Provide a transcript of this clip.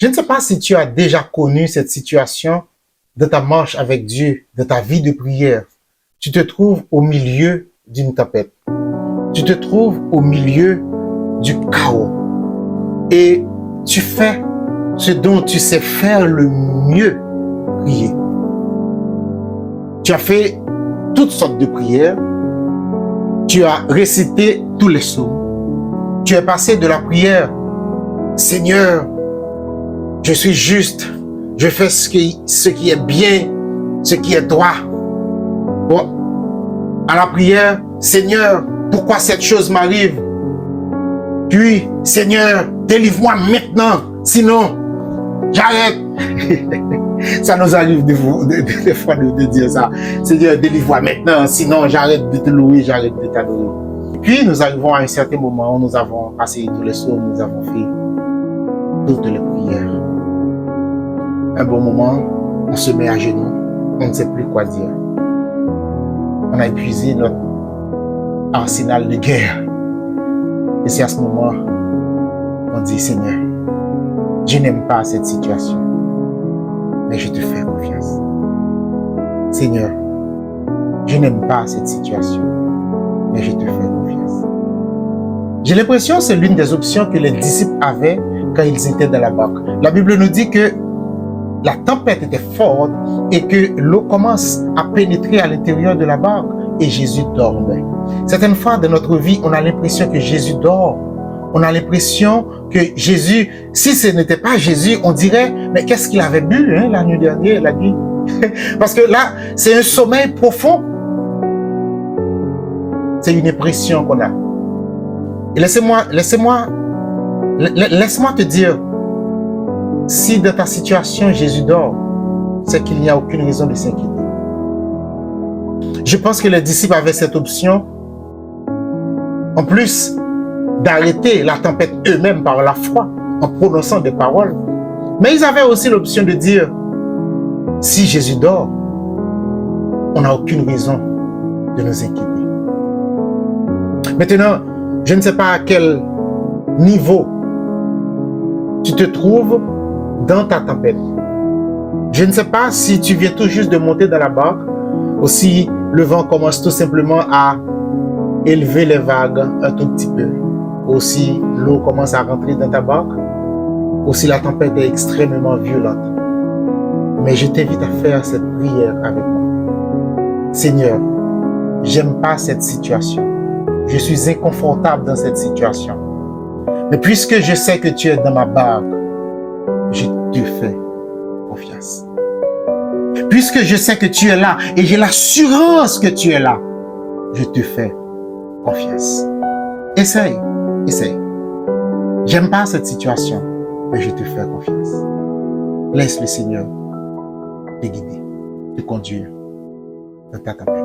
Je ne sais pas si tu as déjà connu cette situation de ta marche avec Dieu, de ta vie de prière. Tu te trouves au milieu d'une tempête. Tu te trouves au milieu du chaos. Et tu fais ce dont tu sais faire le mieux, prier. Tu as fait toutes sortes de prières. Tu as récité tous les psaumes. Tu es passé de la prière, Seigneur, je suis juste, je fais ce qui est bien, ce qui est droit. Bon, à la prière, Seigneur, pourquoi cette chose m'arrive? Puis, Seigneur, délivre-moi maintenant, sinon, j'arrête. Ça nous arrive des fois de dire ça. Seigneur, délivre-moi maintenant, sinon j'arrête de te louer, j'arrête de t'adorer. Puis nous arrivons à un certain moment où nous avons passé tous les psaumes, nous avons fait toutes les prières. Un bon moment, on se met à genoux, on ne sait plus quoi dire. On a épuisé notre arsenal de guerre. Et c'est à ce moment, on dit, Seigneur, je n'aime pas cette situation, mais je te fais confiance. Seigneur, je n'aime pas cette situation, mais je te fais confiance. J'ai l'impression que c'est l'une des options que les disciples avaient quand ils étaient dans la barque. La Bible nous dit que la tempête était forte et que l'eau commence à pénétrer à l'intérieur de la barque et Jésus dormait. Certaines fois dans notre vie, on a l'impression que Jésus dort. On a l'impression que Jésus, si ce n'était pas Jésus, on dirait, mais qu'est-ce qu'il avait bu la nuit dernière, la nuit? Parce que là, c'est un sommeil profond. C'est une impression qu'on a. Et laisse-moi te dire, si dans ta situation Jésus dort, c'est qu'il n'y a aucune raison de s'inquiéter. Je pense que les disciples avaient cette option, en plus d'arrêter la tempête eux-mêmes par la foi, en prononçant des paroles. Mais ils avaient aussi l'option de dire, si Jésus dort, on n'a aucune raison de nous inquiéter. Maintenant, je ne sais pas à quel niveau tu te trouves dans ta tempête. Je ne sais pas si tu viens tout juste de monter dans la barque ou si le vent commence tout simplement à élever les vagues un tout petit peu, ou si l'eau commence à rentrer dans ta barque, ou si la tempête est extrêmement violente. Mais je t'invite à faire cette prière avec moi. Seigneur, j'aime pas cette situation. Je suis inconfortable dans cette situation. Mais puisque je sais que tu es dans ma barque, je te fais confiance. Puisque je sais que tu es là et j'ai l'assurance que tu es là, je te fais confiance. Essaye. J'aime pas cette situation, mais je te fais confiance. Laisse le Seigneur te guider, te conduire dans ta tempête.